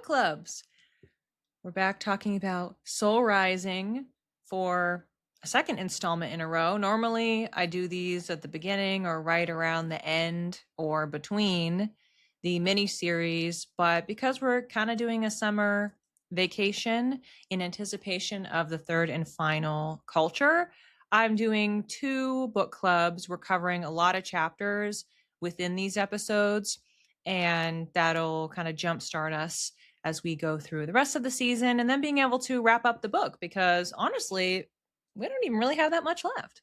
clubs. We're back talking about Soul Rising for a second installment in a row. Normally, I do these at the beginning or right around the end or between the mini series, but because we're kind of doing a summer vacation in anticipation of the third and final culture, I'm doing 2 book clubs. We're covering a lot of chapters within these episodes, and that'll kind of jumpstart us as we go through the rest of the season, and then being able to wrap up the book, because honestly, we don't even really have that much left.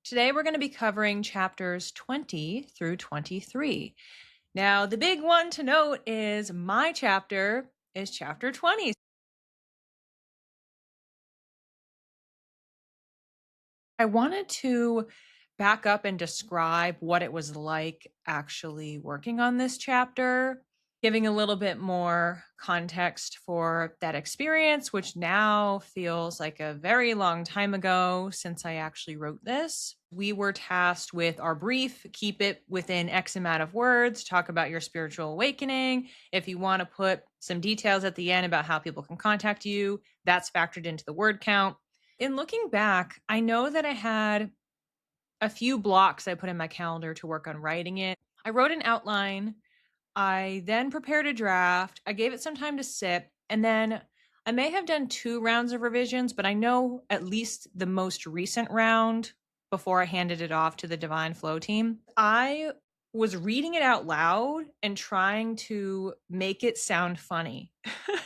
Today, we're going to be covering chapters 20 through 23. Now, the big one to note is my chapter is chapter 20. I wanted to back up and describe what it was like actually working on this chapter, giving a little bit more context for that experience, which now feels like a very long time ago since I actually wrote this. We were tasked with our brief, keep it within X amount of words, talk about your spiritual awakening. If you want to put some details at the end about how people can contact you, that's factored into the word count. In looking back, I know that I had a few blocks I put in my calendar to work on writing it. I wrote an outline. I then prepared a draft. I gave it some time to sit, and then I may have done 2 rounds of revisions, but I know at least the most recent round before I handed it off to the Divine Flow team. I was reading it out loud and trying to make it sound funny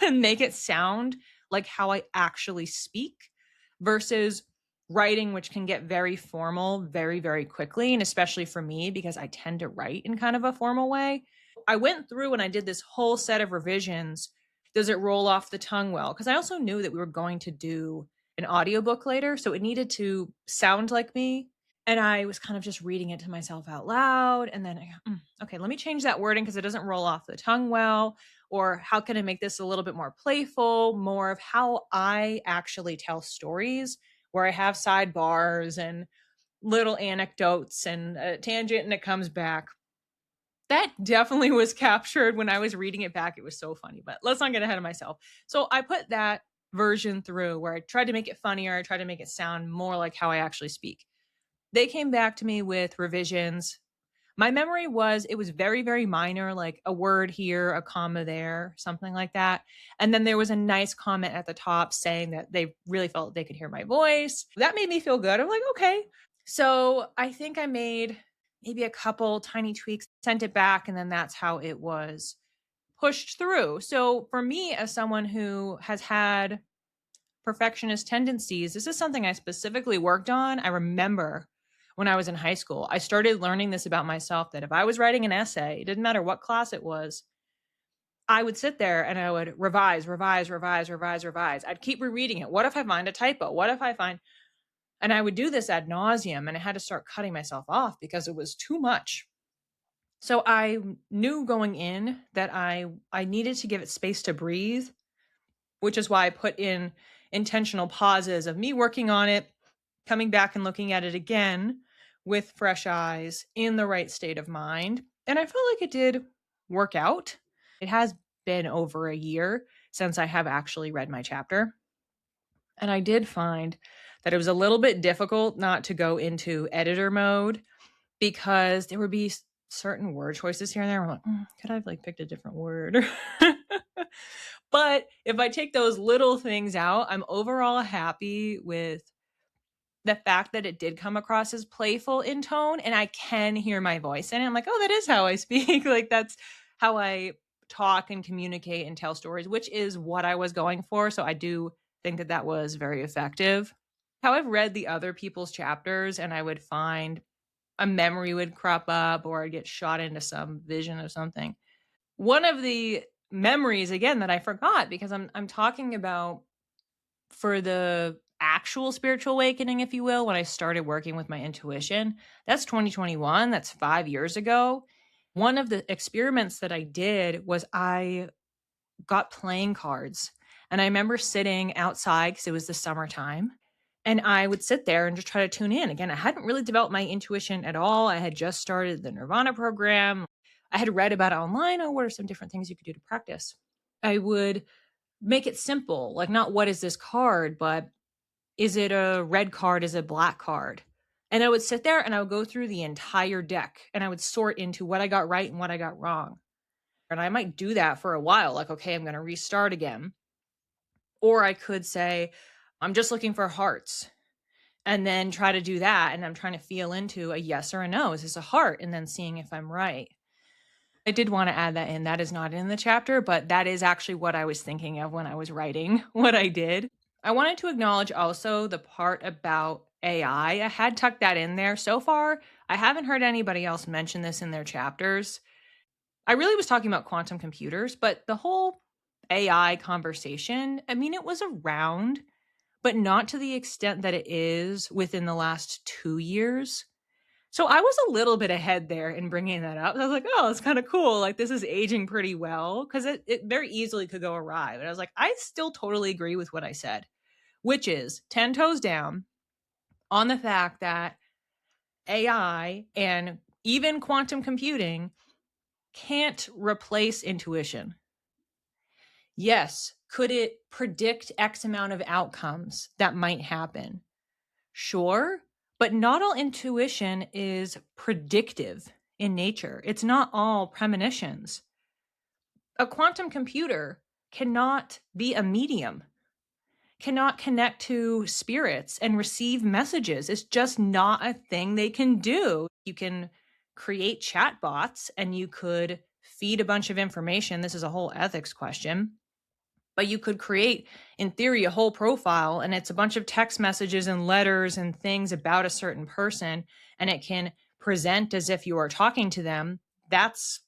and make it sound like how I actually speak versus writing, which can get very formal very, very quickly. And especially for me, because I tend to write in kind of a formal way. I went through and I did this whole set of revisions. Does it roll off the tongue well? Because I also knew that we were going to do an audiobook later, so it needed to sound like me. And I was kind of just reading it to myself out loud. And then okay, let me change that wording because it doesn't roll off the tongue well. Or how can I make this a little bit more playful, more of how I actually tell stories, where I have sidebars and little anecdotes and a tangent and it comes back. That definitely was captured when I was reading it back. It was so funny, but let's not get ahead of myself. So I put that version through where I tried to make it funnier. I tried to make it sound more like how I actually speak. They came back to me with revisions. My memory was, it was very, very minor, like a word here, a comma there, something like that. And then there was a nice comment at the top saying that they really felt they could hear my voice. That made me feel good. I'm like, okay. So I think I made maybe a couple tiny tweaks, sent it back, and then that's how it was pushed through. So for me, as someone who has had perfectionist tendencies, this is something I specifically worked on. I remember when I was in high school, I started learning this about myself, that if I was writing an essay, it didn't matter what class it was, I would sit there and I would revise. I'd keep rereading it. What if I find a typo? What if I find... And I would do this ad nauseum, and I had to start cutting myself off because it was too much. So I knew going in that I needed to give it space to breathe, which is why I put in intentional pauses of me working on it, coming back and looking at it again with fresh eyes in the right state of mind. And I felt like it did work out. It has been over a year since I have actually read my chapter. And I did find that it was a little bit difficult not to go into editor mode, because there would be certain word choices here and there. I'm like, could I have picked a different word? But if I take those little things out, I'm overall happy with the fact that it did come across as playful in tone, and I can hear my voice. And I'm like, oh, that is how I speak. That's how I talk and communicate and tell stories, which is what I was going for. So I do think that that was very effective. How I've read the other people's chapters, and I would find a memory would crop up, or I'd get shot into some vision of something. One of the memories, again, that I forgot, because I'm talking about for the actual spiritual awakening, if you will, when I started working with my intuition, that's 2021. That's 5 years ago. One of the experiments that I did was I got playing cards, and I remember sitting outside because it was the summertime, and I would sit there and just try to tune in. Again, I hadn't really developed my intuition at all. I had just started the Nirvana program. I had read about it online. Oh, what are some different things you could do to practice? I would make it simple, like not what is this card, but is it a red card? Is it a black card? And I would sit there and I would go through the entire deck and I would sort into what I got right and what I got wrong. And I might do that for a while, like, okay, I'm going to restart again. Or I could say, I'm just looking for hearts and then try to do that. And I'm trying to feel into a yes or a no. Is this a heart? And then seeing if I'm right. I did want to add that in. That is not in the chapter, but that is actually what I was thinking of when I was writing what I did. I wanted to acknowledge also the part about AI. I had tucked that in there. So far, I haven't heard anybody else mention this in their chapters. I really was talking about quantum computers, but the whole AI conversation, I mean, it was around, but not to the extent that it is within the last 2 years. So I was a little bit ahead there in bringing that up. I was like, oh, it's kind of cool. Like, this is aging pretty well because it very easily could go awry. But I was like, I still totally agree with what I said, which is 10 toes down on the fact that AI and even quantum computing can't replace intuition. Yes, could it predict X amount of outcomes that might happen? Sure, but not all intuition is predictive in nature. It's not all premonitions. A quantum computer cannot be a medium, cannot connect to spirits and receive messages. It's just not a thing they can do. You can create chatbots and you could feed a bunch of information. This is a whole ethics question. But you could create, in theory, a whole profile, and it's a bunch of text messages and letters and things about a certain person, and it can present as if you are talking to them. That's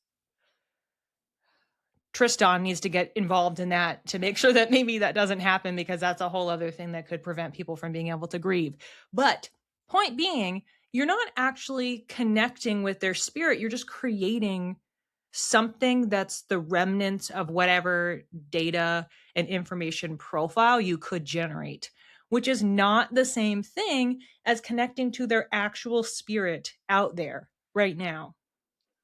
Tristan needs to get involved in that to make sure that maybe that doesn't happen, because that's a whole other thing that could prevent people from being able to grieve. But point being, you're not actually connecting with their spirit. You're just creating something that's the remnants of whatever data and information profile you could generate, which is not the same thing as connecting to their actual spirit out there right now.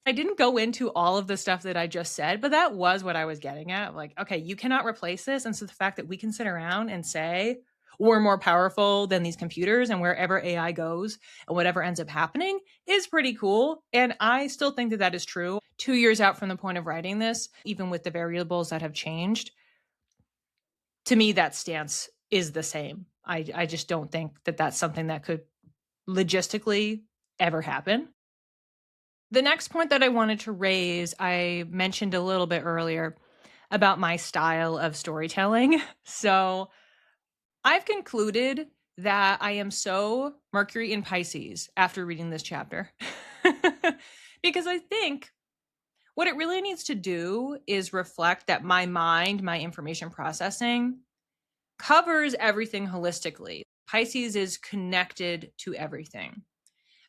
I didn't go into all of the stuff that I just said, but that was what I was getting at. Like, okay, you cannot replace this. And so the fact that we can sit around and say we're more powerful than these computers and wherever AI goes and whatever ends up happening is pretty cool. And I still think that that is true. 2 years out from the point of writing this, even with the variables that have changed, to me, that stance is the same. I just don't think that that's something that could logistically ever happen. The next point that I wanted to raise, I mentioned a little bit earlier about my style of storytelling. So I've concluded that I am so Mercury in Pisces after reading this chapter. Because I think what it really needs to do is reflect that my mind, my information processing, covers everything holistically. Pisces is connected to everything.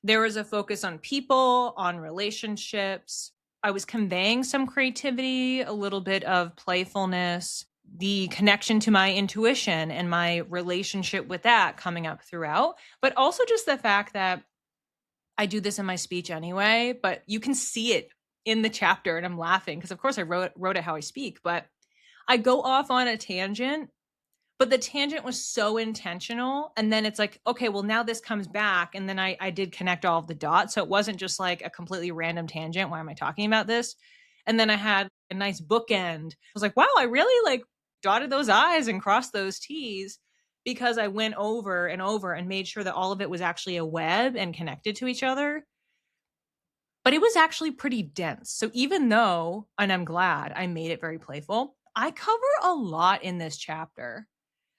There was a focus on people, on relationships. I was conveying some creativity, a little bit of playfulness, the connection to my intuition and my relationship with that coming up throughout, but also just the fact that I do this in my speech anyway, but you can see it in the chapter, and I'm laughing because of course I wrote it how I speak, but I go off on a tangent, but the tangent was so intentional. And then it's like, okay, well, now this comes back. And then I did connect all of the dots. So it wasn't just like a completely random tangent. Why am I talking about this? And then I had a nice bookend. I was like, wow, I really like dotted those I's and crossed those T's because I went over and over and made sure that all of it was actually a web and connected to each other. But it was actually pretty dense. So even though, and I'm glad I made it very playful, I cover a lot in this chapter.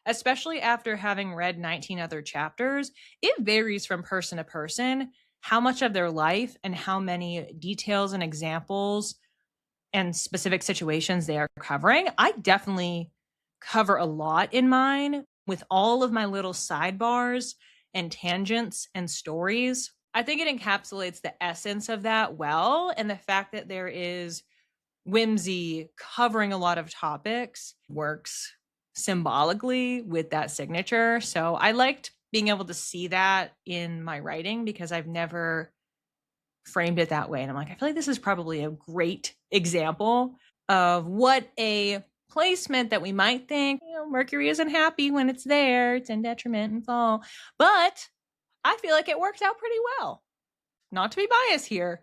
Especially after having read 19 other chapters, it varies from person to person how much of their life and how many details and examples and specific situations they are covering. I definitely cover a lot in mine with all of my little sidebars and tangents and stories. I think it encapsulates the essence of that well, and the fact that there is whimsy covering a lot of topics works symbolically with that signature. So I liked being able to see that in my writing because I've never framed it that way. And I'm like, I feel like this is probably a great example of what a placement that we might think, Mercury isn't happy when it's there. It's in detriment in fall. But I feel like it worked out pretty well. Not to be biased here.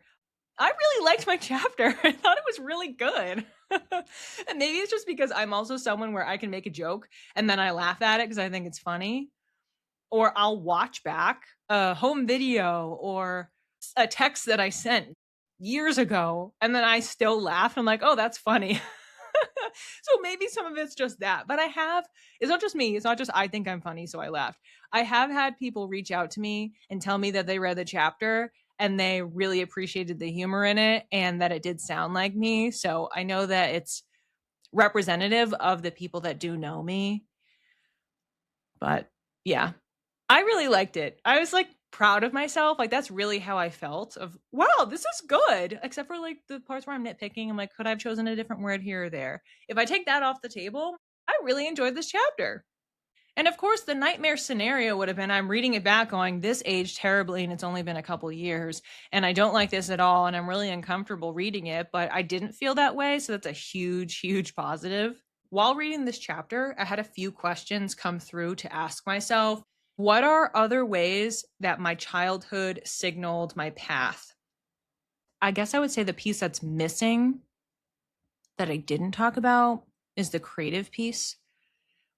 I really liked my chapter. I thought it was really good. And maybe it's just because I'm also someone where I can make a joke and then I laugh at it because I think it's funny. Or I'll watch back a home video or a text that I sent years ago and then I still laugh. I'm like, oh, that's funny. So maybe some of it's just that. But it's not just me. It's not just I think I'm funny, so I laughed. I have had people reach out to me and tell me that they read the chapter and they really appreciated the humor in it and that it did sound like me. So I know that it's representative of the people that do know me. But yeah, I really liked it. I was like proud of myself. Like that's really how I felt of, wow, this is good. Except for like the parts where I'm nitpicking. I'm like, could I have chosen a different word here or there? If I take that off the table, I really enjoyed this chapter. And of course, the nightmare scenario would have been I'm reading it back going, this aged terribly and it's only been a couple years. And I don't like this at all. And I'm really uncomfortable reading it, but I didn't feel that way. So that's a huge, huge positive. While reading this chapter, I had a few questions come through to ask myself, what are other ways that my childhood signaled my path? I guess I would say the piece that's missing that I didn't talk about is the creative piece,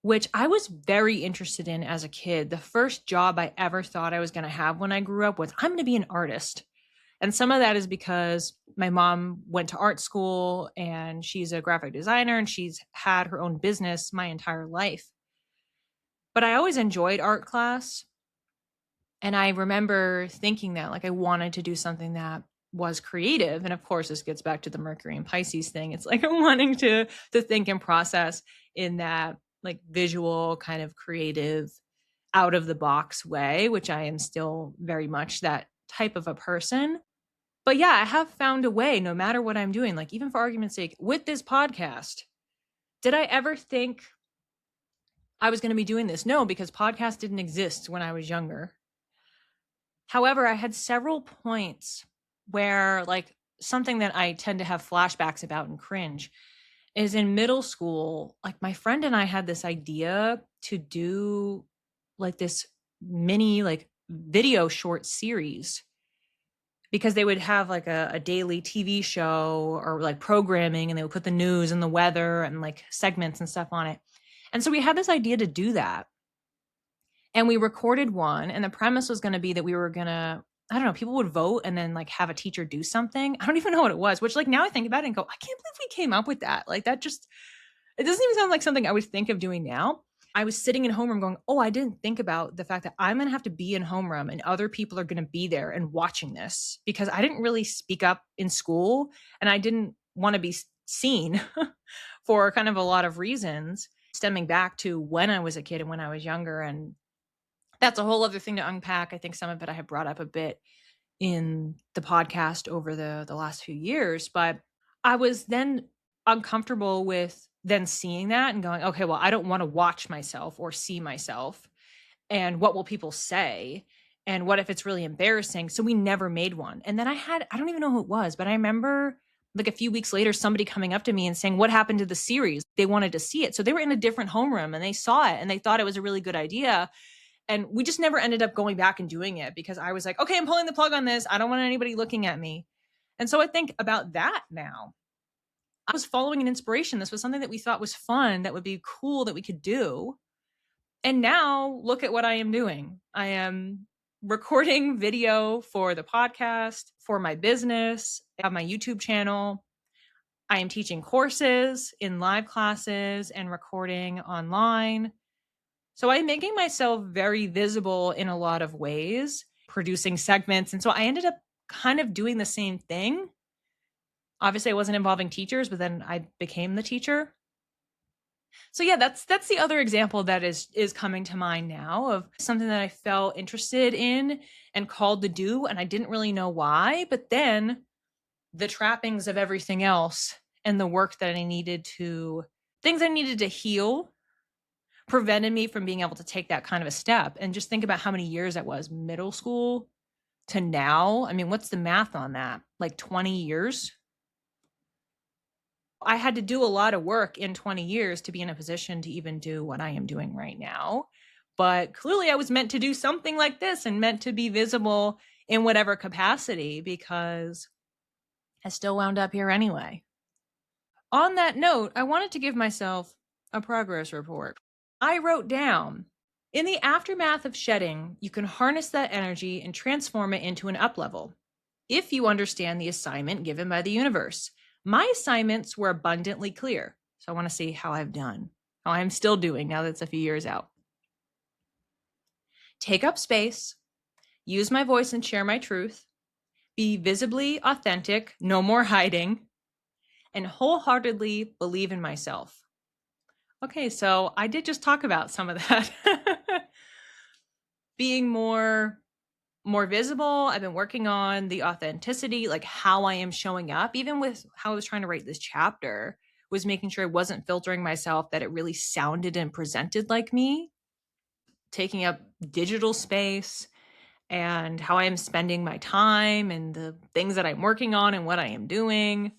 which I was very interested in as a kid. The first job I ever thought I was going to have when I grew up was I'm going to be an artist. And some of that is because my mom went to art school and she's a graphic designer and she's had her own business my entire life. But I always enjoyed art class. And I remember thinking that like I wanted to do something that was creative. And of course, this gets back to the Mercury and Pisces thing. It's like I'm wanting to think and process in that like visual kind of creative out of the box way, which I am still very much that type of a person. But yeah, I have found a way no matter what I'm doing, like even for argument's sake, with this podcast. Did I ever think I was going to be doing this? No, because podcasts didn't exist when I was younger. However, I had several points where, like, something that I tend to have flashbacks about and cringe is in middle school, like, my friend and I had this idea to do like this mini, like, video short series because they would have like a daily TV show or like programming and they would put the news and the weather and like segments and stuff on it. And so we had this idea to do that. And we recorded one, and the premise was going to be that we were going to, I don't know, people would vote and then like have a teacher do something. I don't even know what it was, which like now I think about it and go, I can't believe we came up with that. Like that just, it doesn't even sound like something I would think of doing now. I was sitting in homeroom going, oh, I didn't think about the fact that I'm going to have to be in homeroom and other people are going to be there and watching this because I didn't really speak up in school and I didn't want to be seen for kind of a lot of reasons stemming back to when I was a kid and when I was younger. And that's a whole other thing to unpack. I think some of it I have brought up a bit in the podcast over the last few years, but I was then uncomfortable with then seeing that and going, okay, well, I don't want to watch myself or see myself. And what will people say? And what if it's really embarrassing? So we never made one. And then I don't even know who it was, but I remember like a few weeks later, somebody coming up to me and saying, what happened to the series? They wanted to see it. So they were in a different homeroom and they saw it and they thought it was a really good idea. And we just never ended up going back and doing it because I was like, okay, I'm pulling the plug on this. I don't want anybody looking at me. And so I think about that now. I was following an inspiration. This was something that we thought was fun, that would be cool, that we could do. And now look at what I am doing. I am recording video for the podcast, for my business. I have my YouTube channel. I am teaching courses in live classes and recording online. So I'm making myself very visible in a lot of ways, producing segments. And so I ended up kind of doing the same thing. Obviously, I wasn't involving teachers, but then I became the teacher. So yeah, that's the other example that is coming to mind now of something that I felt interested in and called to do, and I didn't really know why. But then the trappings of everything else and the work that things I needed to heal prevented me from being able to take that kind of a step. And just think about how many years that was, middle school to now. I mean, what's the math on that? Like 20 years? I had to do a lot of work in 20 years to be in a position to even do what I am doing right now. But clearly I was meant to do something like this and meant to be visible in whatever capacity, because I still wound up here anyway. On that note, I wanted to give myself a progress report. I wrote down, in the aftermath of shedding, you can harness that energy and transform it into an up level if you understand the assignment given by the universe. My assignments were abundantly clear. So I want to see how I've done, how I'm still doing now that it's a few years out. Take up space, use my voice and share my truth, be visibly authentic, no more hiding, and wholeheartedly believe in myself. Okay, so I did just talk about some of that. Being more visible. I've been working on the authenticity, like how I am showing up, even with how I was trying to write this chapter, was making sure I wasn't filtering myself, that it really sounded and presented like me. Taking up digital space and how I am spending my time and the things that I'm working on and what I am doing.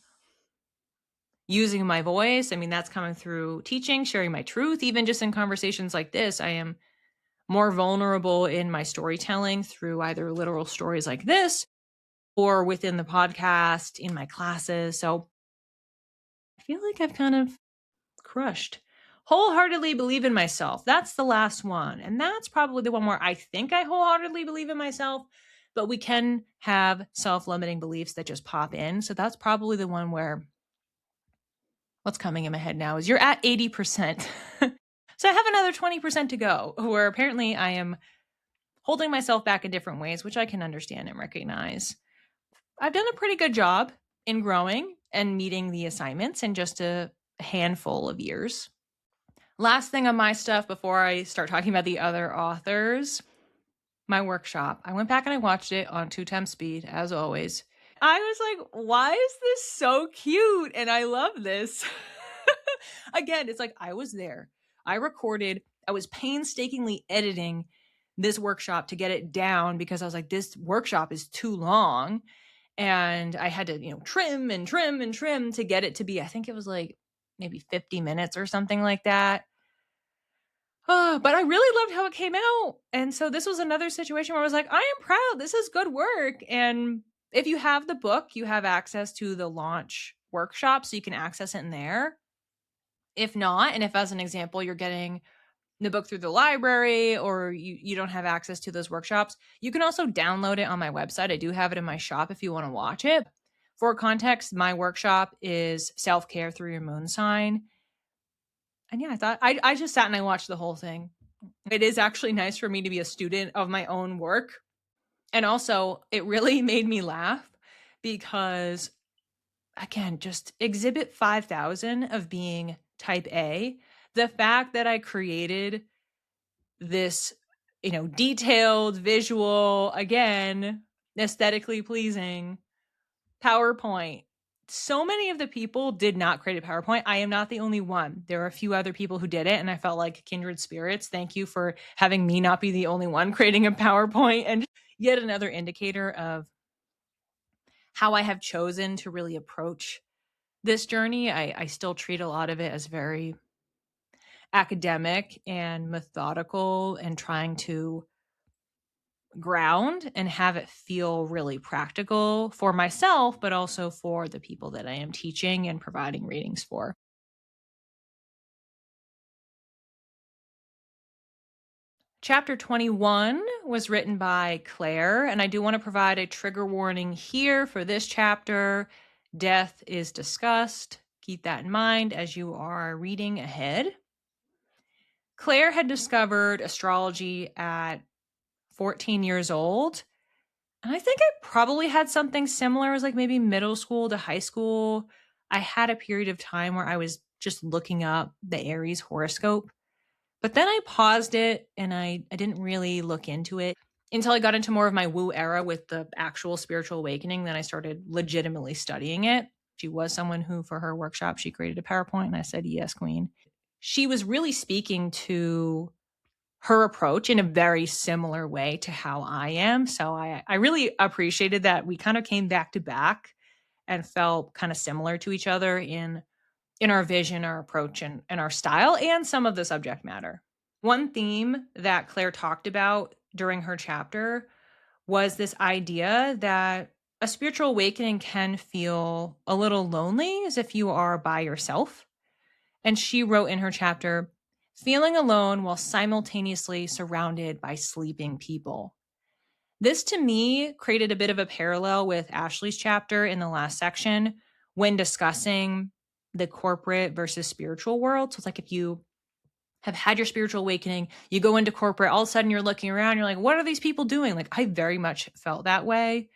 Using my voice. I mean, that's coming through teaching, sharing my truth, even just in conversations like this. I am more vulnerable in my storytelling through either literal stories like this or within the podcast, in my classes. So I feel like I've kind of crushed. Wholeheartedly believe in myself. That's the last one. And that's probably the one where I think I wholeheartedly believe in myself, but we can have self-limiting beliefs that just pop in. So that's probably the one where what's coming in my head now is you're at 80%. So I have another 20% to go, where apparently I am holding myself back in different ways, which I can understand and recognize. I've done a pretty good job in growing and meeting the assignments in just a handful of years. Last thing on my stuff before I start talking about the other authors, my workshop. I went back and I watched it on 2x speed, as always. I was like, why is this so cute? And I love this. Again, it's like I was there. I recorded, I was painstakingly editing this workshop to get it down because I was like, this workshop is too long. And I had to, trim and trim and trim to get it to be, I think it was like maybe 50 minutes or something like that. But I really loved how it came out. And so this was another situation where I was like, I am proud. This is good work. And if you have the book, you have access to the launch workshop, so you can access it in there. If not, and if as an example, you're getting the book through the library or you don't have access to those workshops, you can also download it on my website. I do have it in my shop if you want to watch it. For context, my workshop is self-care through your moon sign. And yeah, I thought I just sat and I watched the whole thing. It is actually nice for me to be a student of my own work. And also, it really made me laugh because, again, just exhibit 5,000 of being type A. The fact that I created this, detailed, visual, again, aesthetically pleasing PowerPoint. So many of the people did not create a PowerPoint. I am not the only one. There are a few other people who did it, and I felt like kindred spirits. Thank you for having me not be the only one creating a PowerPoint. And yet another indicator of how I have chosen to really approach this journey. I still treat a lot of it as very academic and methodical and trying to ground and have it feel really practical for myself, but also for the people that I am teaching and providing readings for. Chapter 21 was written by Claire, and I do want to provide a trigger warning here for this chapter. Death is discussed. Keep that in mind as you are reading ahead. Claire had discovered astrology at 14 years old. And I think I probably had something similar. It was like maybe middle school to high school. I had a period of time where I was just looking up the Aries horoscope. But then I paused it and I didn't really look into it until I got into more of my woo era with the actual spiritual awakening. Then I started legitimately studying it. She was someone who, for her workshop, she created a PowerPoint, and I said, yes, queen. She was really speaking to her approach in a very similar way to how I am. So I really appreciated that we kind of came back to back and felt kind of similar to each other in in our vision, our approach, and our style, and some of the subject matter. One theme that Claire talked about during her chapter was this idea that a spiritual awakening can feel a little lonely, as if you are by yourself. And she wrote in her chapter, feeling alone while simultaneously surrounded by sleeping people. This to me created a bit of a parallel with Ashley's chapter in the last section when discussing the corporate versus spiritual world. So it's like if you have had your spiritual awakening, you go into corporate, all of a sudden you're looking around, you're like, what are these people doing? Like, I very much felt that way,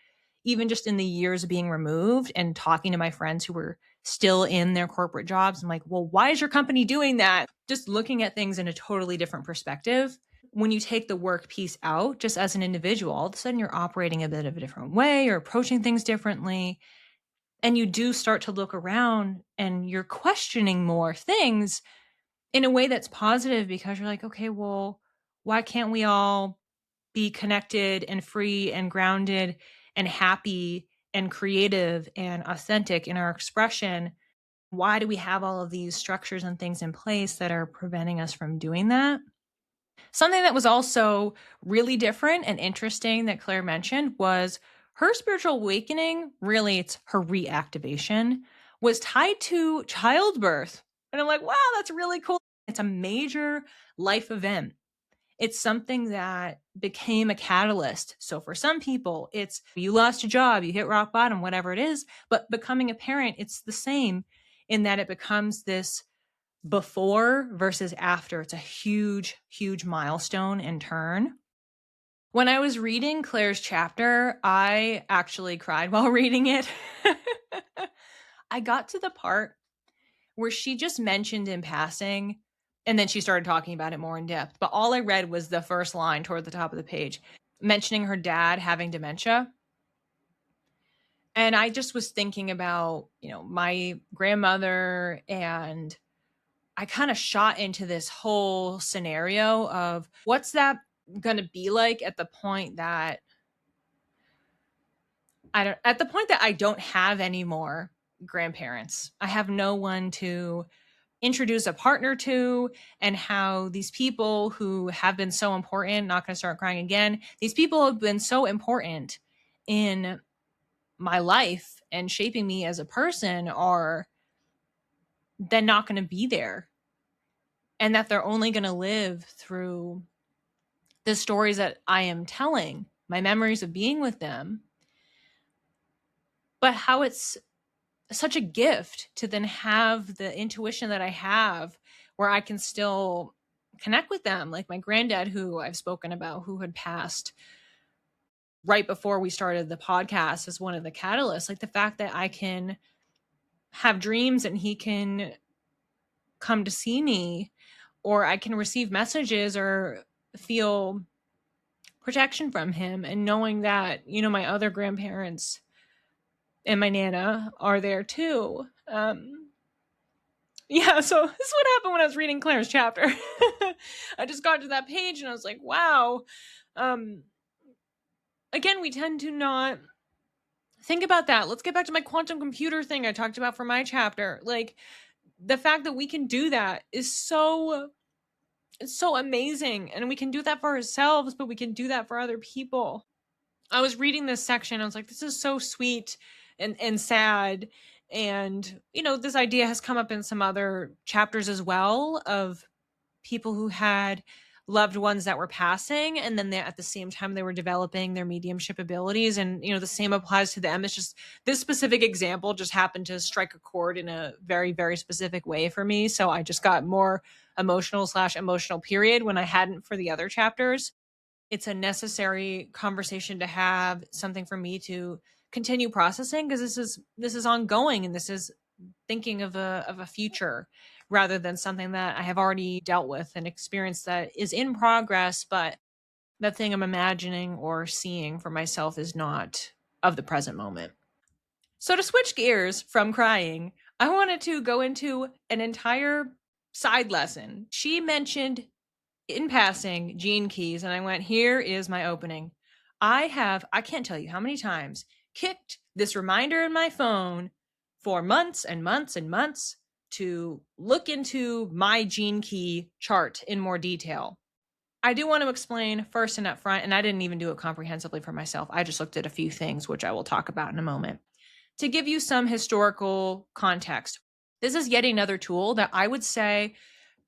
even just in the years of being removed and talking to my friends who were still in their corporate jobs. I'm like, well, why is your company doing that? Just looking at things in a totally different perspective. When you take the work piece out, just as an individual, all of a sudden you're operating a bit of a different way or approaching things differently. And you do start to look around and you're questioning more things in a way that's positive, because you're like, okay, well, why can't we all be connected and free and grounded and happy and creative and authentic in our expression? Why do we have all of these structures and things in place that are preventing us from doing that? Something that was also really different and interesting that Claire mentioned was her spiritual awakening, really it's her reactivation, was tied to childbirth. And I'm like, wow, that's really cool. It's a major life event. It's something that became a catalyst. So for some people, it's you lost your job, you hit rock bottom, whatever it is. But becoming a parent, it's the same in that it becomes this before versus after. It's a huge, huge milestone and turn. When I was reading Claire's chapter, I actually cried while reading it. I got to the part where she just mentioned in passing, and then she started talking about it more in depth. But all I read was the first line toward the top of the page, mentioning her dad having dementia. And I just was thinking about, my grandmother, and I kind of shot into this whole scenario of what's that going to be like at the point that I don't have any more grandparents. I have no one to introduce a partner to, and how these people who have been so important, not going to start crying again, these people have been so important in my life and shaping me as a person are then not going to be there, and that they're only going to live through the stories that I am telling, my memories of being with them. But how it's such a gift to then have the intuition that I have where I can still connect with them. Like my granddad, who I've spoken about, who had passed right before we started the podcast, is one of the catalysts. Like the fact that I can have dreams and he can come to see me, or I can receive messages or feel protection from him, and knowing that, my other grandparents and my Nana are there too. Yeah, so this is what happened when I was reading Claire's chapter. I just got to that page and I was like, wow. Again, we tend to not think about that. Let's get back to my quantum computer thing I talked about for my chapter. Like the fact that we can do that is it's so amazing. And we can do that for ourselves, but we can do that for other people. I was reading this section. I was like, this is so sweet and sad. And, this idea has come up in some other chapters as well, of people who had loved ones that were passing, and then at the same time they were developing their mediumship abilities. And, the same applies to them. It's just this specific example just happened to strike a chord in a very, very specific way for me. So I just got more emotional period when I hadn't for the other chapters. It's a necessary conversation to have, something for me to continue processing, because this is ongoing, and this is thinking of a future rather than something that I have already dealt with and experienced that is in progress, but that thing I'm imagining or seeing for myself is not of the present moment. So to switch gears from crying, I wanted to go into an entire side lesson. She mentioned in passing Gene Keys, and I went, here is my opening. I can't tell you how many times, kicked this reminder in my phone for months and months and months to look into my gene key chart in more detail. I do want to explain first and up front, and I didn't even do it comprehensively for myself. I just looked at a few things, which I will talk about in a moment. To give you some historical context, this is yet another tool that I would say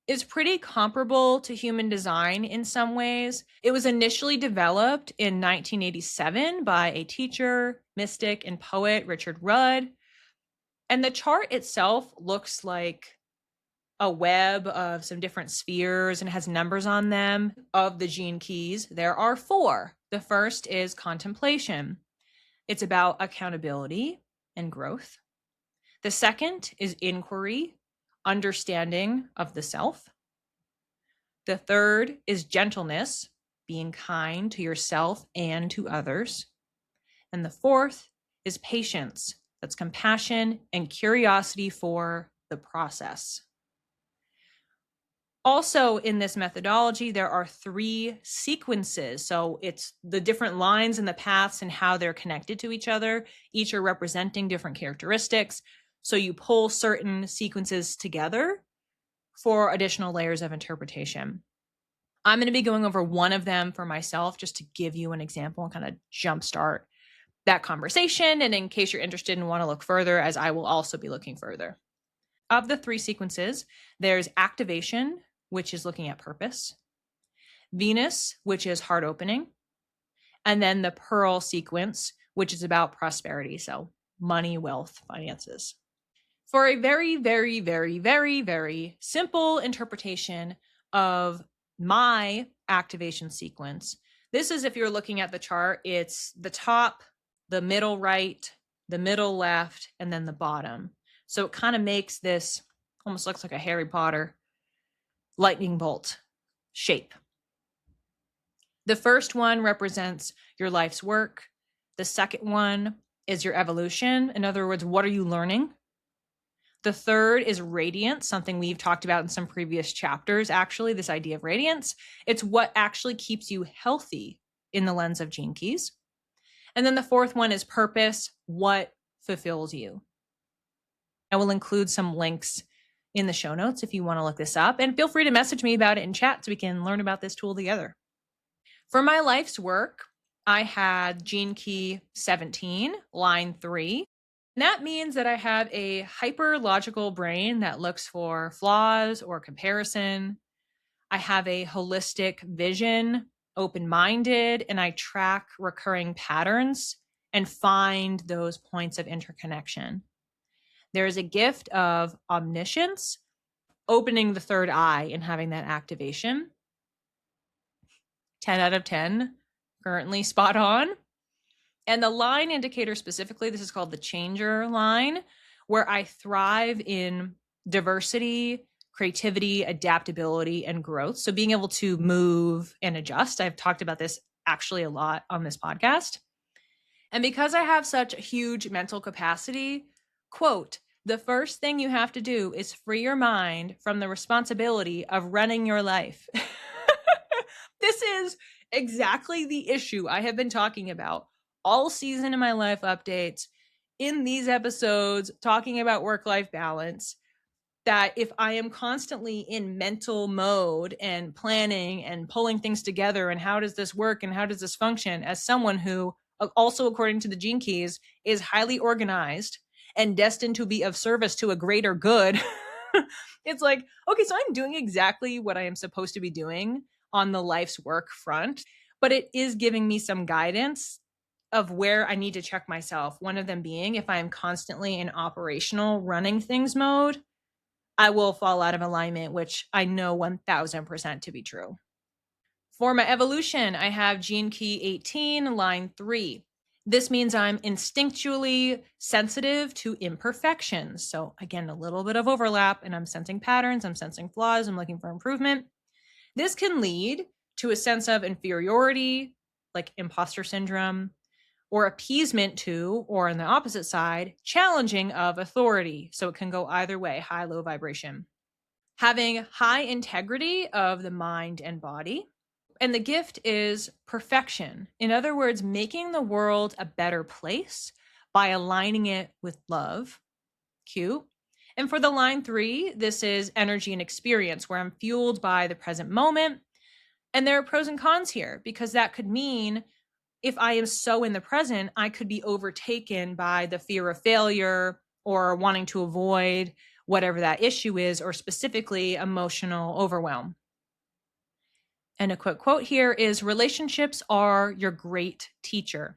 is pretty comparable to human design in some ways. It was initially developed in 1987 by a teacher, mystic, and poet, Richard Rudd. And the chart itself looks like a web of some different spheres and has numbers on them. Of the gene keys, there are 4. The first is contemplation. It's about accountability and growth. The second is inquiry, understanding of the self. The third is gentleness, being kind to yourself and to others. And the fourth is patience. That's compassion and curiosity for the process. Also, in this methodology, there are 3 sequences. So it's the different lines and the paths and how they're connected to each other. Each are representing different characteristics. So you pull certain sequences together for additional layers of interpretation. I'm going to be going over one of them for myself just to give you an example and kind of jumpstart that conversation. And in case you're interested and want to look further, as I will also be looking further. Of the 3 sequences, there's activation, which is looking at purpose, Venus, which is heart opening, and then the Pearl sequence, which is about prosperity. So money, wealth, finances. For a very, very, very, very, very simple interpretation of my activation sequence, this is, if you're looking at the chart, it's the top, the middle right, the middle left, and then the bottom. So it kind of makes this, almost looks like a Harry Potter lightning bolt shape. The first one represents your life's work. The second one is your evolution. In other words, what are you learning? The third is radiance, something we've talked about in some previous chapters, actually, this idea of radiance. It's what actually keeps you healthy in the lens of Gene Keys. And then the fourth one is purpose, what fulfills you. I will include some links in the show notes if you want to look this up, and feel free to message me about it in chat so we can learn about this tool together. For my life's work, I had Gene Key 17, line 3. And that means that I have a hyper-logical brain that looks for flaws or comparison. I have a holistic vision, open-minded, and I track recurring patterns and find those points of interconnection. There is a gift of omniscience, opening the third eye and having that activation. 10 out of 10, currently spot on. And the line indicator specifically, this is called the changer line, where I thrive in diversity, creativity, adaptability, and growth. So being able to move and adjust. I've talked about this actually a lot on this podcast. And because I have such a huge mental capacity, quote, the first thing you have to do is free your mind from the responsibility of running your life. This is exactly the issue I have been talking about all season in my life updates, in these episodes, talking about work-life balance, that if I am constantly in mental mode and planning and pulling things together and how does this work and how does this function, as someone who, also according to the Gene Keys, is highly organized and destined to be of service to a greater good, it's like, okay, so I'm doing exactly what I am supposed to be doing on the life's work front, but it is giving me some guidance of where I need to check myself. One of them being, if I am constantly in operational running things mode, I will fall out of alignment, which I know 1000% to be true. For my evolution, I have Gene Key 18, line 3. This means I'm instinctually sensitive to imperfections. So again, a little bit of overlap, and I'm sensing patterns, I'm sensing flaws, I'm looking for improvement. This can lead to a sense of inferiority, like imposter syndrome, or appeasement to, or on the opposite side, challenging of authority. So it can go either way, high, low vibration. Having high integrity of the mind and body. And the gift is perfection. In other words, making the world a better place by aligning it with love. Cute. And for the line 3, this is energy and experience, where I'm fueled by the present moment. And there are pros and cons here, because that could mean if I am so in the present, I could be overtaken by the fear of failure or wanting to avoid whatever that issue is, or specifically emotional overwhelm. And a quick quote here is, relationships are your great teacher.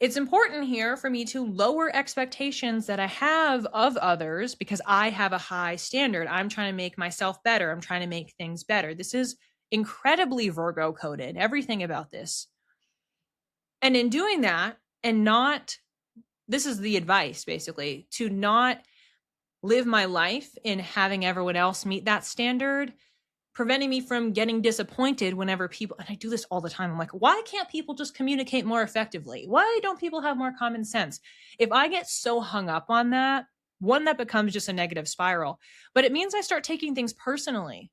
It's important here for me to lower expectations that I have of others because I have a high standard. I'm trying to make myself better. I'm trying to make things better. This is incredibly Virgo coded, everything about this. And in doing that, and not, this is the advice basically, to not live my life in having everyone else meet that standard, preventing me from getting disappointed whenever people, and I do this all the time. I'm like, why can't people just communicate more effectively? Why don't people have more common sense? If I get so hung up on that, one, that becomes just a negative spiral, but it means I start taking things personally.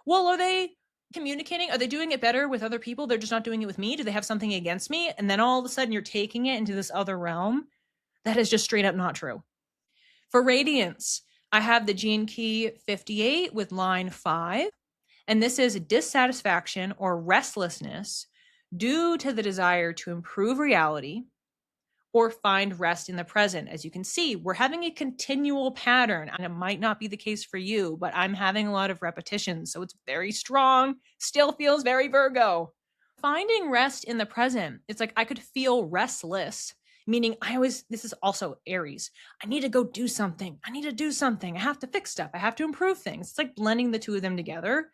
Well, are they communicating? Are they doing it better with other people? They're just not doing it with me. Do they have something against me? And then all of a sudden you're taking it into this other realm that is just straight up not true. For radiance, I have the Gene Key 58 with line 5. And this is dissatisfaction or restlessness due to the desire to improve reality or find rest in the present. As you can see, we're having a continual pattern, and it might not be the case for you, but I'm having a lot of repetitions. So it's very strong, still feels very Virgo. Finding rest in the present, it's like I could feel restless, meaning this is also Aries. I need to go do something. I need to do something. I have to fix stuff. I have to improve things. It's like blending the two of them together.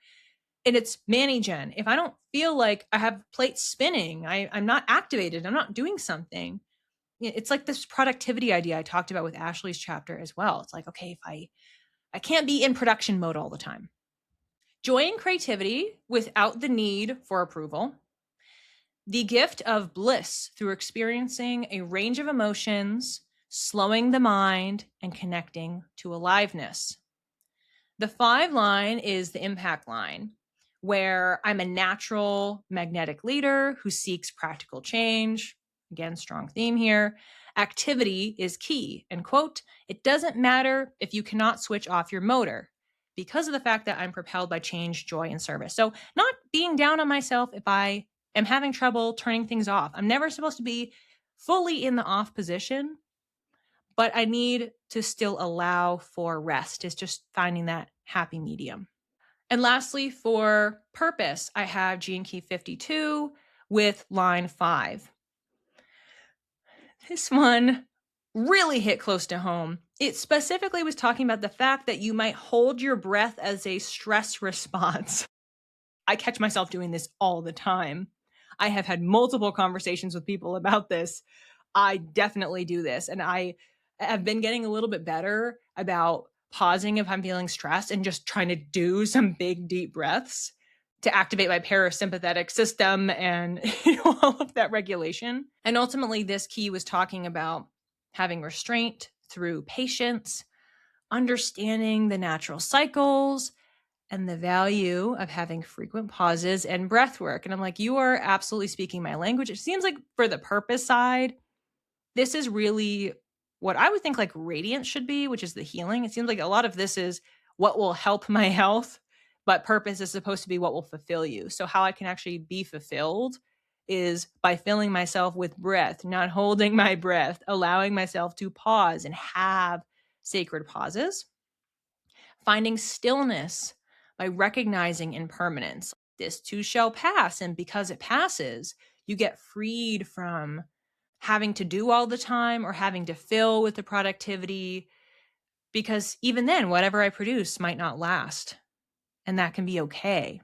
And it's Manny-gen. If I don't feel like I have plates spinning, I'm not activated, I'm not doing something. It's like this productivity idea I talked about with Ashley's chapter as well. It's like, okay, if I can't be in production mode all the time. Joy and creativity without the need for approval. The gift of bliss through experiencing a range of emotions, slowing the mind, and connecting to aliveness. The 5 line is the impact line, where I'm a natural magnetic leader who seeks practical change. Again, strong theme here. Activity is key. And quote, it doesn't matter if you cannot switch off your motor because of the fact that I'm propelled by change, joy, and service. So not being down on myself if I am having trouble turning things off. I'm never supposed to be fully in the off position, but I need to still allow for rest. It's just finding that happy medium. And lastly, for purpose, I have Gene Key 52 with line 5. This one really hit close to home. It specifically was talking about the fact that you might hold your breath as a stress response. I catch myself doing this all the time. I have had multiple conversations with people about this. I definitely do this. And I have been getting a little bit better about pausing if I'm feeling stressed and just trying to do some big, deep breaths to activate my parasympathetic system and all of that regulation. And ultimately, this key was talking about having restraint through patience, understanding the natural cycles, and the value of having frequent pauses and breath work. And I'm like, you are absolutely speaking my language. It seems like for the purpose side, this is really what I would think like radiance should be, which is the healing. It seems like a lot of this is what will help my health, but purpose is supposed to be what will fulfill you. So how I can actually be fulfilled is by filling myself with breath, not holding my breath, allowing myself to pause and have sacred pauses, finding stillness by recognizing impermanence. This too shall pass. And because it passes, you get freed from having to do all the time or having to fill with the productivity, because even then, whatever I produce might not last. And that can be okay.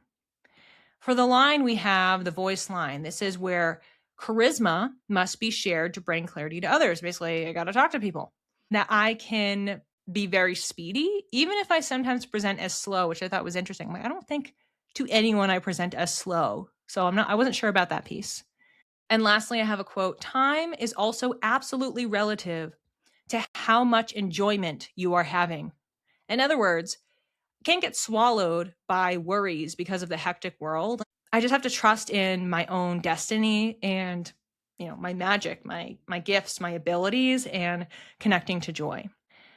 For the line, we have the voice line. This is where charisma must be shared to bring clarity to others. Basically, I got to talk to people. That I can be very speedy, even if I sometimes present as slow, which I thought was interesting. Like, I don't think to anyone I present as slow. So I wasn't sure about that piece. And lastly, I have a quote. Time is also absolutely relative to how much enjoyment you are having. In other words, can't get swallowed by worries because of the hectic world. I just have to trust in my own destiny and, my magic, my gifts, my abilities, and connecting to joy.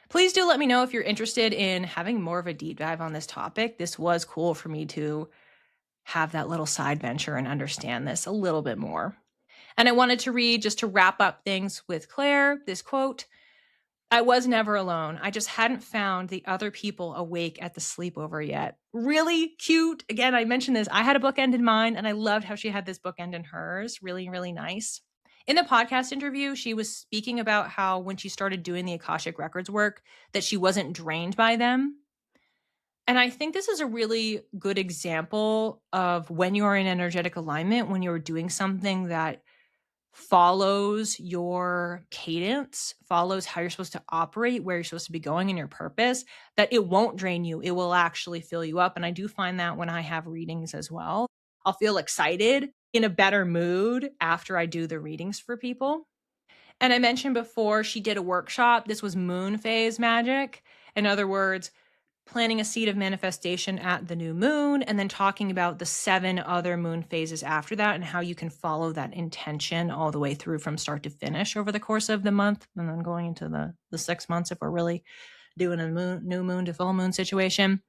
Please do let me know if you're interested in having more of a deep dive on this topic. This was cool for me to have that little side venture and understand this a little bit more. And I wanted to read, just to wrap up things with Claire, this quote: "I was never alone. I just hadn't found the other people awake at the sleepover yet." Really cute. Again, I mentioned this. I had a bookend in mine, and I loved how she had this bookend in hers. Really, really nice. In the podcast interview, she was speaking about how when she started doing the Akashic Records work, that she wasn't drained by them. And I think this is a really good example of when you are in energetic alignment, when you're doing something that follows your cadence, follows how you're supposed to operate, where you're supposed to be going, and your purpose, that it won't drain you. It will actually fill you up. And I do find that when I have readings as well, I'll feel excited, in a better mood after I do the readings for people. And I mentioned before, she did a workshop. This was moon phase magic. In other words, planting a seed of manifestation at the new moon, and then talking about the 7 other moon phases after that and how you can follow that intention all the way through from start to finish over the course of the month, and then going into the 6 months if we're really doing a new moon to full moon situation.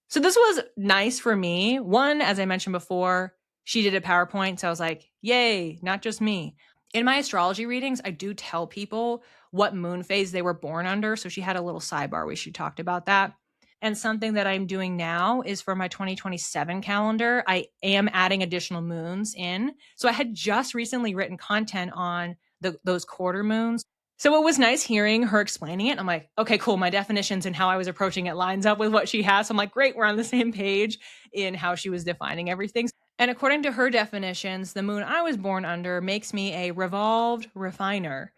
So this was nice for me. One, as I mentioned before, she did a PowerPoint, so I was like, yay, not just me. In my astrology readings, I do tell people what moon phase they were born under. So she had a little sidebar where she talked about that. And something that I'm doing now is for my 2027 calendar, I am adding additional moons in. So I had just recently written content on those quarter moons. So it was nice hearing her explaining it. I'm like, okay, cool. My definitions and how I was approaching it lines up with what she has. So I'm like, great, we're on the same page in how she was defining everything. And according to her definitions, the moon I was born under makes me a revolved refiner,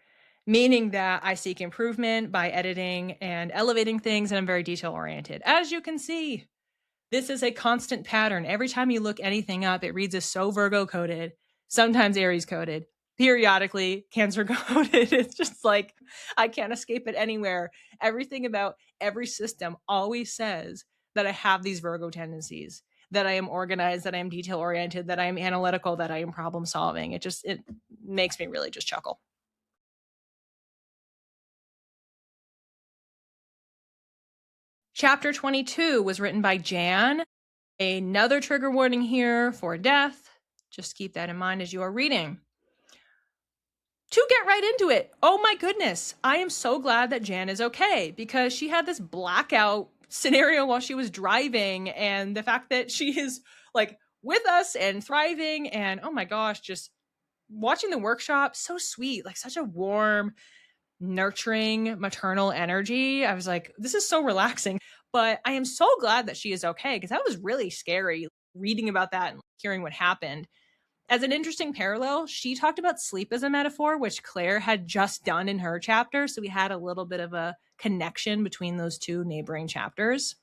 meaning that I seek improvement by editing and elevating things, and I'm very detail oriented. As you can see, this is a constant pattern. Every time you look anything up, it reads as so Virgo coded, sometimes Aries coded, periodically Cancer coded. It's just like, I can't escape it anywhere. Everything about every system always says that I have these Virgo tendencies, that I am organized, that I am detail oriented, that I am analytical, that I am problem solving. It makes me really just chuckle. Chapter 22 was written by Jan. Another trigger warning here for death. Just keep that in mind as you are reading. To get right into it, oh my goodness, I am so glad that Jan is okay, because she had this blackout scenario while she was driving, and the fact that she is like with us and thriving, and oh my gosh, just watching the workshop, so sweet, like such a warm, nurturing maternal energy. I was like, this is so relaxing. But I am so glad that she is okay, because that was really scary reading about that and hearing what happened. As an interesting parallel, she talked about sleep as a metaphor, which Claire had just done in her chapter. So we had a little bit of a connection between those two neighboring chapters.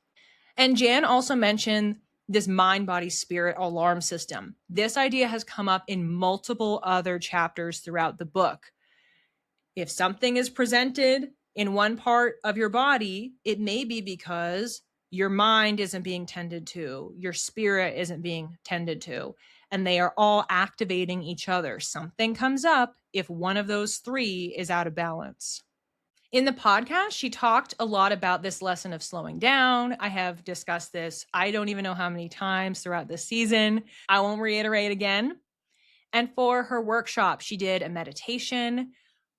And Jan also mentioned this mind, body, spirit alarm system. This idea has come up in multiple other chapters throughout the book. If something is presented in one part of your body, it may be because your mind isn't being tended to, your spirit isn't being tended to, and they are all activating each other. Something comes up if one of those 3 is out of balance. In the podcast, she talked a lot about this lesson of slowing down. I have discussed this, I don't even know how many times throughout this season. I won't reiterate again. And for her workshop, she did a meditation,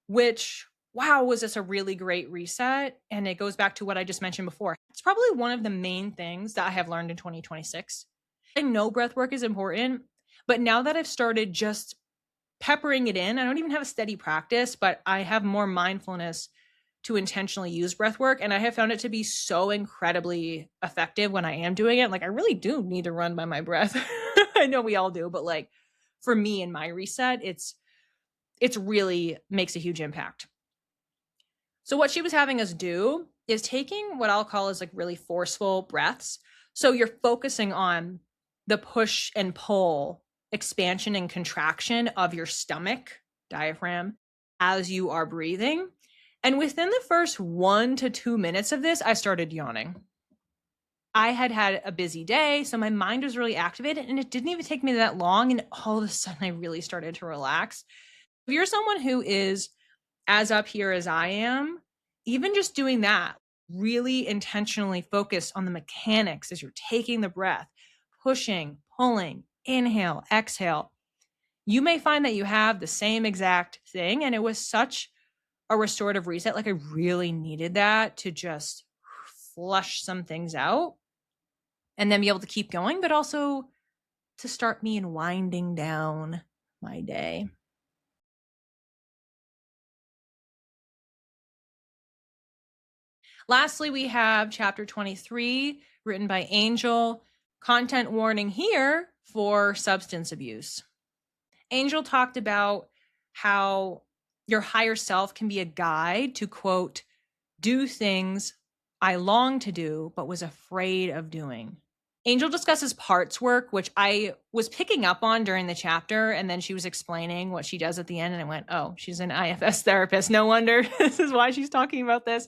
which, wow, was this a really great reset. And it goes back to what I just mentioned before. It's probably one of the main things that I have learned in 2026. I know breath work is important, but now that I've started just peppering it in, I don't even have a steady practice, but I have more mindfulness to intentionally use breath work. And I have found it to be so incredibly effective when I am doing it. Like, I really do need to run by my breath. I know we all do, but like for me in my reset, it's really makes a huge impact. So what she was having us do is taking what I'll call as like really forceful breaths. So you're focusing on the push and pull, expansion and contraction of your stomach, diaphragm, as you are breathing. And within the first 1 to 2 minutes of this, I started yawning. I had a busy day, so my mind was really activated, and it didn't even take me that long. And all of a sudden, I really started to relax. If you're someone who is as up here as I am, even just doing that, really intentionally focus on the mechanics as you're taking the breath, pushing, pulling, inhale, exhale. You may find that you have the same exact thing. And it was such a restorative reset. Like I really needed that to just flush some things out and then be able to keep going, but also to start me in winding down my day. Lastly, we have chapter 23, written by Angel. Content warning here for substance abuse. Angel talked about how your higher self can be a guide to, quote, do things I long to do, but was afraid of doing. Angel discusses parts work, which I was picking up on during the chapter. And then she was explaining what she does at the end. And I went, oh, she's an IFS therapist. No wonder this is why she's talking about this.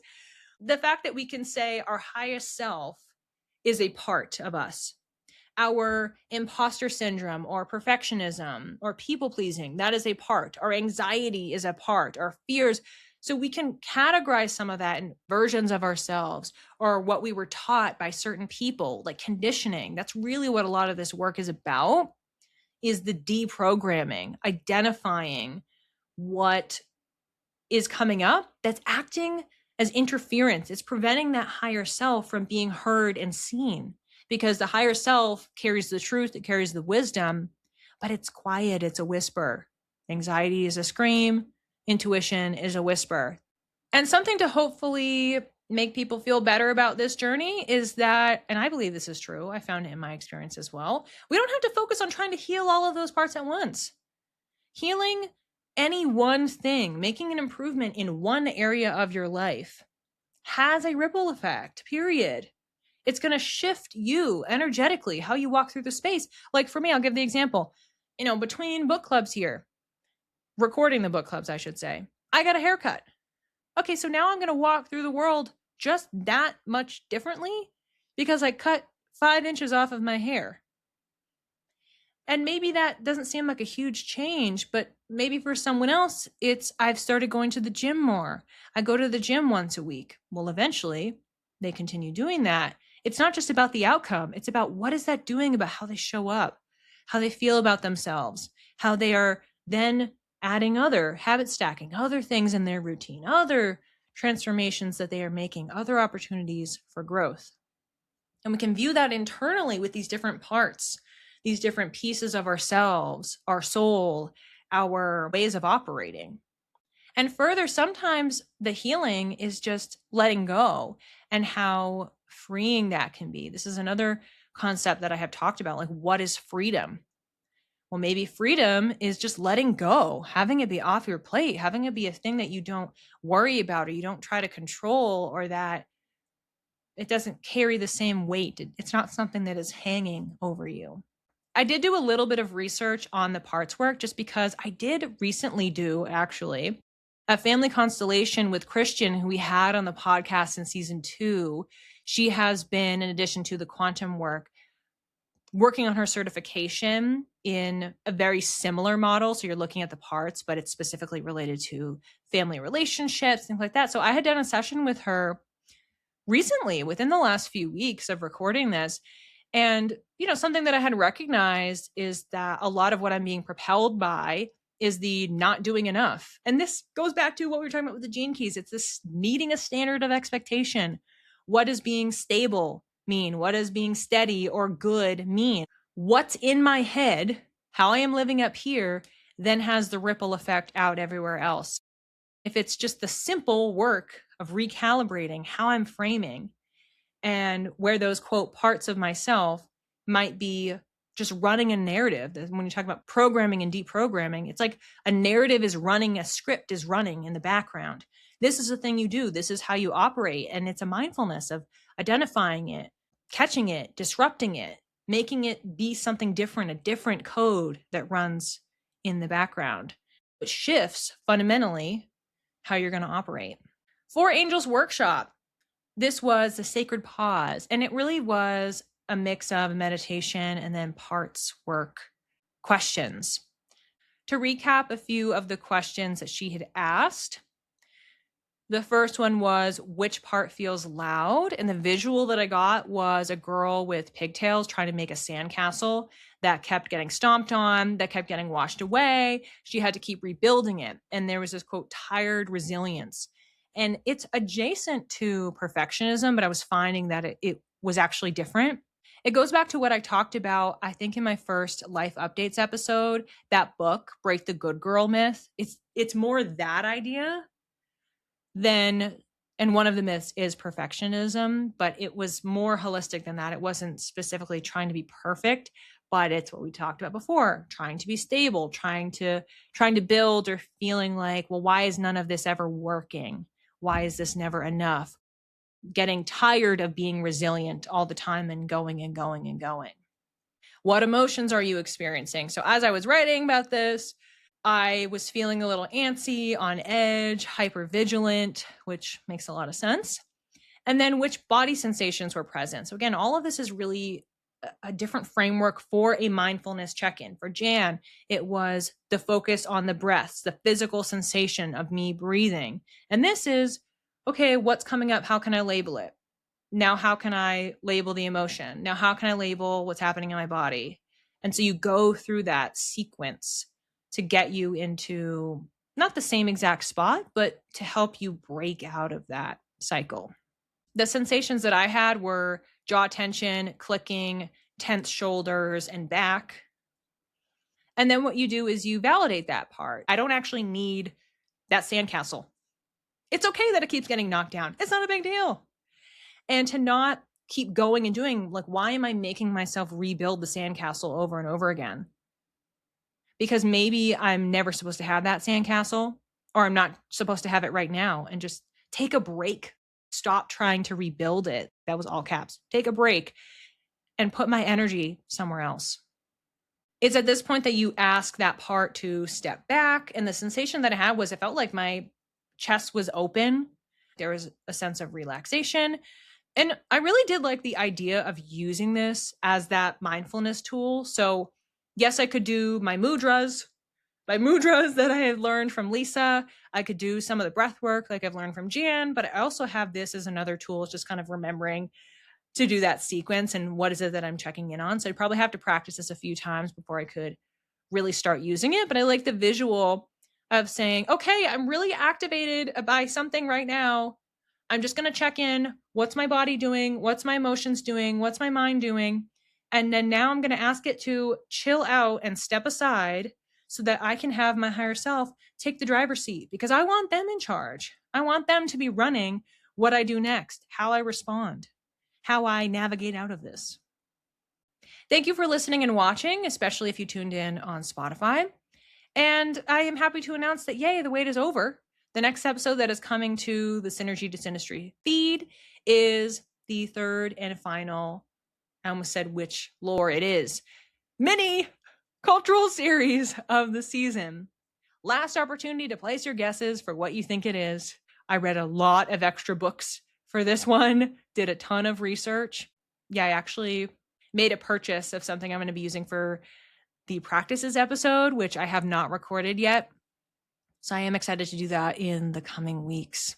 The fact that we can say our highest self is a part of us. Our imposter syndrome or perfectionism or people pleasing, that is a part. Our anxiety is a part, our fears. So we can categorize some of that in versions of ourselves or what we were taught by certain people, like conditioning. That's really what a lot of this work is about, is the deprogramming, identifying what is coming up that's acting as interference. It's preventing that higher self from being heard and seen, because the higher self carries the truth, it carries the wisdom, but it's quiet, it's a whisper. Anxiety is a scream, intuition is a whisper. And something to hopefully make people feel better about this journey is that, and I believe this is true, I found it in my experience as well, we don't have to focus on trying to heal all of those parts at once. Healing any one thing, making an improvement in one area of your life has a ripple effect, period. It's going to shift you energetically, how you walk through the space. Like for me, I'll give the example, between book clubs here, recording the book clubs, I should say, I got a haircut. Okay, so now I'm going to walk through the world just that much differently because I cut 5 inches off of my hair. And maybe that doesn't seem like a huge change, but maybe for someone else, it's I've started going to the gym more. I go to the gym once a week. Well, eventually they continue doing that. It's not just about the outcome. It's about what is that doing about how they show up, how they feel about themselves, how they are then adding other habit stacking, other things in their routine, other transformations that they are making, other opportunities for growth. And we can view that internally with these different parts, these different pieces of ourselves, our soul, our ways of operating. And further, sometimes the healing is just letting go and how freeing that can be. This is another concept that I have talked about, like what is freedom? Well, maybe freedom is just letting go, having it be off your plate, having it be a thing that you don't worry about or you don't try to control, or that it doesn't carry the same weight. It's not something that is hanging over you. I did do a little bit of research on the parts work just because I did recently do actually a family constellation with Christian, who we had on the podcast in season 2. She has been, in addition to the quantum work, working on her certification in a very similar model. So you're looking at the parts, but it's specifically related to family relationships, things like that. So I had done a session with her recently, within the last few weeks of recording this. And, something that I had recognized is that a lot of what I'm being propelled by is the not doing enough. And this goes back to what we were talking about with the Gene Keys. It's this meeting a standard of expectation. What does being stable mean? What does being steady or good mean? What's in my head, how I am living up here, then has the ripple effect out everywhere else. If it's just the simple work of recalibrating how I'm framing and where those, quote, parts of myself might be just running a narrative. When you talk about programming and deprogramming, it's like a narrative is running, a script is running in the background. This is the thing you do. This is how you operate. And it's a mindfulness of identifying it, catching it, disrupting it, making it be something different, a different code that runs in the background. It shifts fundamentally how you're going to operate. For Angel's Workshop, this was a sacred pause, and it really was a mix of meditation and then parts work questions. To recap a few of the questions that she had asked, The first one was which part feels loud, and the visual that I got was a girl with pigtails trying to make a sandcastle that kept getting stomped on, that kept getting washed away. She had to keep rebuilding it, and there was this quote, tired resilience. And it's adjacent to perfectionism, but I was finding that it was actually different. It goes back to what I talked about, I think, in my first Life Updates episode, that book, Break the Good Girl Myth. It's more that idea than, and one of the myths is perfectionism, but it was more holistic than that. It wasn't specifically trying to be perfect, but it's what we talked about before, trying to be stable, trying to build, or feeling like, well, why is none of this ever working? Why is this never enough? Getting tired of being resilient all the time and going and going and going. What emotions are you experiencing? So as I was writing about this, I was feeling a little antsy, on edge, hypervigilant, which makes a lot of sense. And then which body sensations were present. So again, all of this is really a different framework for a mindfulness check-in. For Jan, it was the focus on the breaths, the physical sensation of me breathing. And this is, okay, what's coming up? How can I label it? Now, how can I label the emotion? Now, how can I label what's happening in my body? And so you go through that sequence to get you into not the same exact spot, but to help you break out of that cycle. The sensations that I had were jaw tension, clicking, tense shoulders, and back. And then what you do is you validate that part. I don't actually need that sandcastle. It's okay that it keeps getting knocked down. It's not a big deal. And to not keep going and doing, like, why am I making myself rebuild the sandcastle over and over again? Because maybe I'm never supposed to have that sandcastle, or I'm not supposed to have it right now, and just take a break. Stop trying to rebuild it. That was all caps. Take a break and put my energy somewhere else. It's at this point that you ask that part to step back. And the sensation that I had was, it felt like my chest was open. There was a sense of relaxation. And I really did like the idea of using this as that mindfulness tool. So yes, I could do my mudras that I had learned from Lisa. I could do some of the breath work like I've learned from Jan, but I also have this as another tool, just kind of remembering to do that sequence and what is it that I'm checking in on. So I'd probably have to practice this a few times before I could really start using it. But I like the visual of saying, okay, I'm really activated by something right now. I'm just going to check in. What's my body doing? What's my emotions doing? What's my mind doing? And then now I'm going to ask it to chill out and step aside so that I can have my higher self take the driver's seat, because I want them in charge. I want them to be running what I do next, how I respond, how I navigate out of this. Thank you for listening and watching, especially if you tuned in on Spotify. And I am happy to announce that, yay, the wait is over. The next episode that is coming to the Synergy to Synastry feed is the third and final, I almost said which lore it is, mini cultural series of the season. Last opportunity to place your guesses for what you think it is. I read a lot of extra books for this one, did a ton of research. Yeah, I actually made a purchase of something I'm going to be using for the practices episode, which I have not recorded yet. So I am excited to do that in the coming weeks.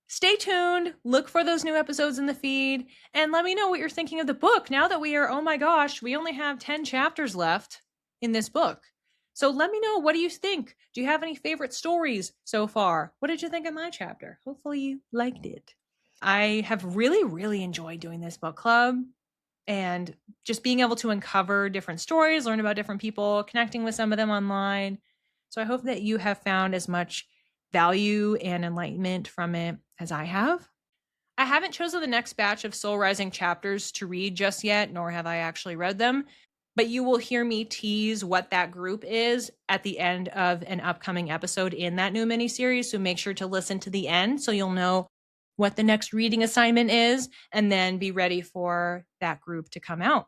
Stay tuned, look for those new episodes in the feed, and let me know what you're thinking of the book now that we are, oh my gosh, we only have 10 chapters left in this book. So let me know, what do you think? Do you have any favorite stories so far? What did you think of my chapter? Hopefully you liked it. I have really, really enjoyed doing this book club and just being able to uncover different stories, learn about different people, connecting with some of them online. So I hope that you have found as much value and enlightenment from it as I have. I haven't chosen the next batch of Soul Rising chapters to read just yet, nor have I actually read them, but you will hear me tease what that group is at the end of an upcoming episode in that new miniseries. So make sure to listen to the end so you'll know what the next reading assignment is, and then be ready for that group to come out.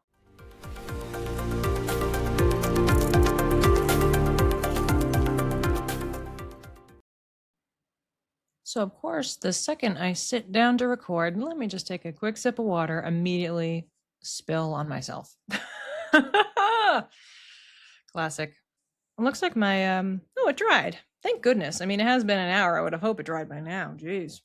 So, of course, the second I sit down to record, let me just take a quick sip of water, immediately spill on myself. Classic. It looks like my, oh, it dried. Thank goodness. I mean, it has been an hour. I would have hoped it dried by now. Jeez.